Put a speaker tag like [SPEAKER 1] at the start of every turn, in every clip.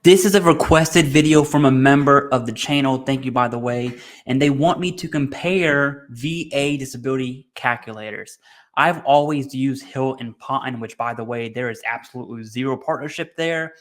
[SPEAKER 1] This is a requested video from a member of the channel. Thank you, by the way. And they want me to compare VA disability calculators. I've always used Hill and Ponton, which, by the way, there is absolutely zero partnership there.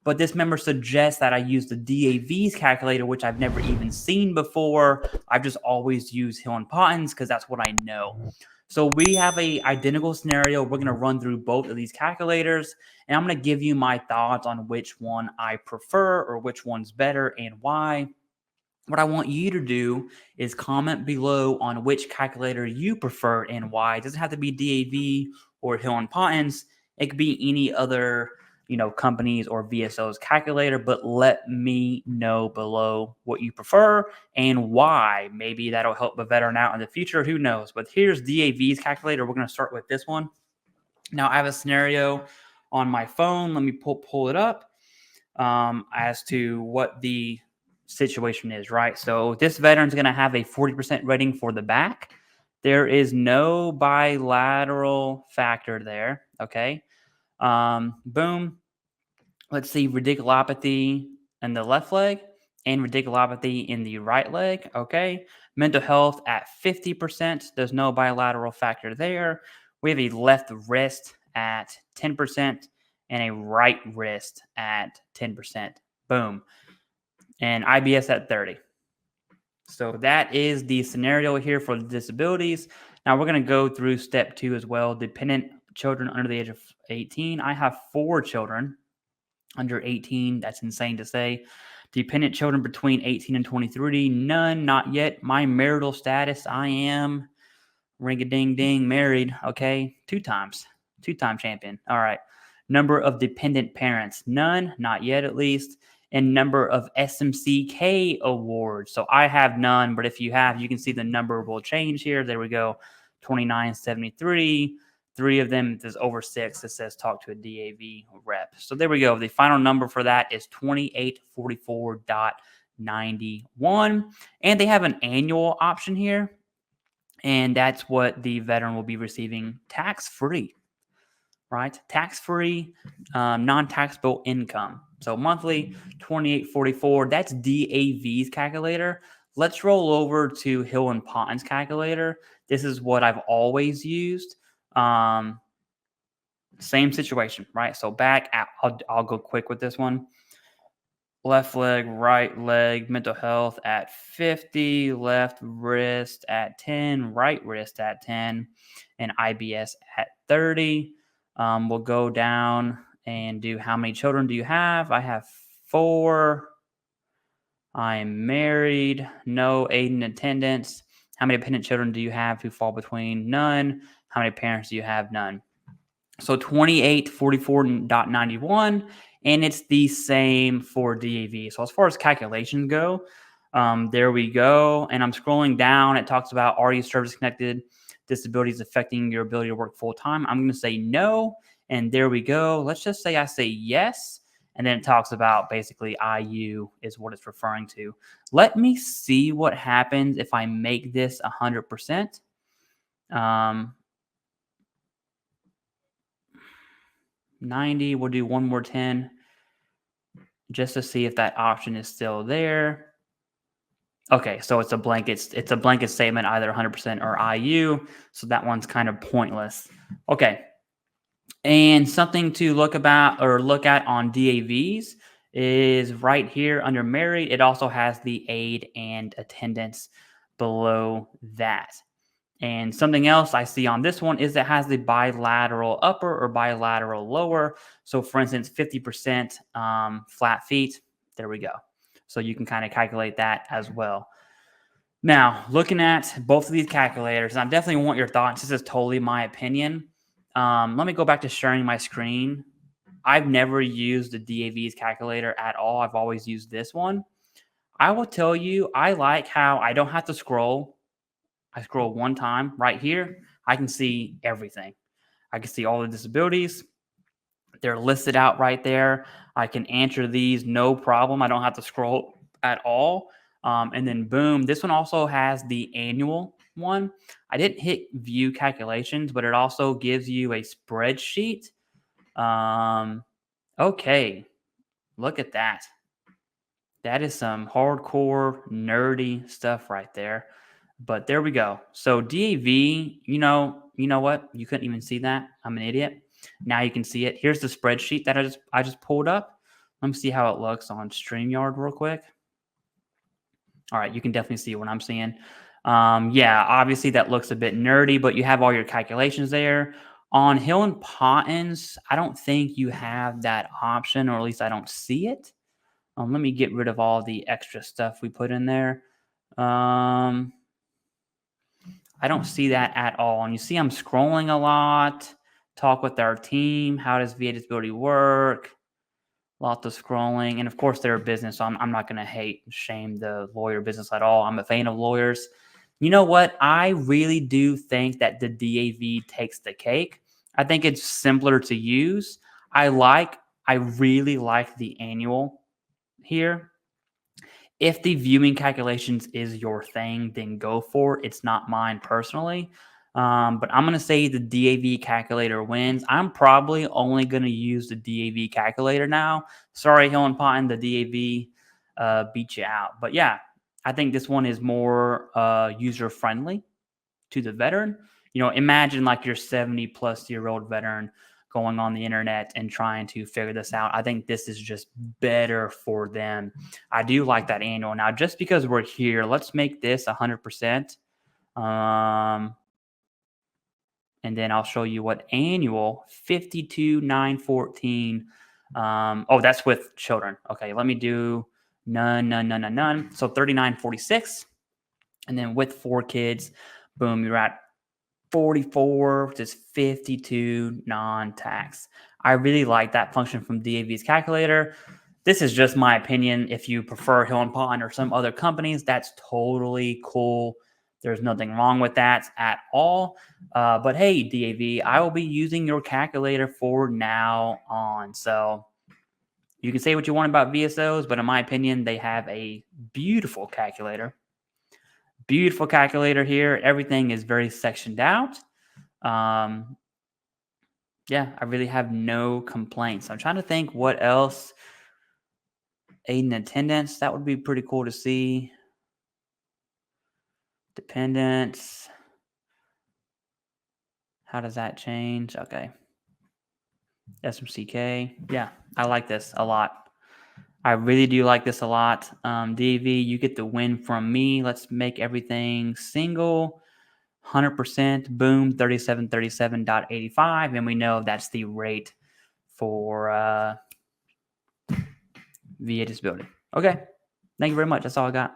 [SPEAKER 1] But this member suggests that I use the DAV's calculator, which I've never even seen before. I've just always used Hill and Ponton's because that's what I know. So we have a identical scenario. We're going to run through both of these calculators, and I'm going to give you my thoughts on which one I prefer or which one's better and why. What I want you to do is comment below on which calculator you prefer and why. It doesn't have to be DAV or Hill and Ponton's. It could be any other companies or VSO's calculator, but let me know below what you prefer and why. Maybe that'll help the veteran out in the future. Who knows? But here's DAV's calculator. We're going to start with this one. Now, I have a scenario on my phone. Let me pull it up as to what the situation is, right? So this veteran's going to have a 40% rating for the back. There is no bilateral factor there, okay? Boom. Let's see, radiculopathy in the left leg and radiculopathy in the right leg. Okay. Mental health at 50%. There's no bilateral factor there. We have a left wrist at 10% and a right wrist at 10%. Boom. And IBS at 30. So that is the scenario here for the disabilities. Now we're going to go through step 2 as well. Dependent children under the age of 18. I have 4 children under 18. That's insane to say. Dependent children between 18 and 23. None, not yet. My marital status, I am ring-a-ding-ding married. Okay, 2 times. 2-time champion. All right. Number of dependent parents. None, not yet at least. And number of SMCK awards. So I have none, but if you have, you can see the number will change here. There we go. 2973. 3 of them, there's over 6. It says talk to a DAV rep. So there we go. The final number for that is 2844.91. And they have an annual option here. And that's what the veteran will be receiving tax-free, right? Tax-free, non-taxable income. So monthly, 2844. That's DAV's calculator. Let's roll over to Hill and Ponton's calculator. This is what I've always used. Same situation, right? So back, I'll go quick with this one. Left leg, right leg, mental health at 50, left wrist at 10, right wrist at 10, and IBS at 30. We'll go down and do how many children do you have? I have 4. I'm married, no aid in attendance. How many dependent children do you have who fall between? None. How many parents do you have? None. So 2844.91, and it's the same for DAV. So as far as calculations go, there we go. And I'm scrolling down. It talks about, are you service-connected disabilities affecting your ability to work full-time? I'm going to say no, and there we go. Let's just say I say yes, and then it talks about basically IU is what it's referring to. Let me see what happens if I make this 100%. 90, we'll do one more 10 just to see if that option is still there. Okay, so it's a blanket statement, either 100% or IU, so that one's kind of pointless. Okay, and something to look at on DAVs is right here under married. It also has the aid and attendance below that. And something else I see on this one is it has the bilateral upper or bilateral lower. So for instance, 50% flat feet. There we go. So you can kind of calculate that as well. Now, looking at both of these calculators, and I definitely want your thoughts. This is totally my opinion. Let me go back to sharing my screen. I've never used the DAV's calculator at all. I've always used this one. I will tell you, I like how I don't have to scroll. I scroll one time right here. I can see everything. I can see all the disabilities. They're listed out right there. I can answer these no problem. I don't have to scroll at all. And then boom, this one also has the annual one. I didn't hit view calculations, but it also gives you a spreadsheet. Okay. Look at that. That is some hardcore nerdy stuff right there. But there we go. So DAV, you know what? You couldn't even see that. I'm an idiot. Now you can see it. Here's the spreadsheet that I just pulled up. Let me see how it looks on StreamYard real quick. All right, you can definitely see what I'm seeing. Yeah, obviously that looks a bit nerdy, but you have all your calculations there. On Hill and Ponton's, I don't think you have that option, or at least I don't see it. Let me get rid of all the extra stuff we put in there. I don't see that at all. And you see I'm scrolling a lot. Talk with our team. How does VA disability work? Lots of scrolling. And of course, they're a business, so I'm not going to shame the lawyer business at all. I'm a fan of lawyers. You know what? I really do think that the DAV takes the cake. I think it's simpler to use. I really like the annual here. If the viewing calculations is your thing, then go for it. It's not mine personally. But I'm going to say the DAV calculator wins. I'm probably only going to use the DAV calculator now. Sorry, Hill and Ponton, the DAV beat you out. But yeah, I think this one is more user-friendly to the veteran. Imagine like your 70-plus-year-old veteran going on the internet and trying to figure this out. I think this is just better for them. I do like that annual. Now, just because we're here, let's make this 100%. And then I'll show you what annual 52,914. Oh, that's with children. Okay, let me do none. So 3946. And then with 4 kids, boom, you're at 44, which is 52 non-tax. I really like that function from DAV's calculator. This is just my opinion. If you prefer Hill and Ponton or some other companies, that's totally cool. There's nothing wrong with that at all. But hey, DAV, I will be using your calculator for now on. So you can say what you want about VSOs, but in my opinion, they have a beautiful calculator. Beautiful calculator here. Everything is very sectioned out. Yeah, I really have no complaints. I'm trying to think what else. Aid in attendance, that would be pretty cool to see. Dependents. How does that change? Okay. SMCK. Yeah, I like this a lot. I really do like this a lot. DAV, you get the win from me. Let's make everything single. 100%, boom, 3737.85. And we know that's the rate for VA disability. Okay. Thank you very much. That's all I got.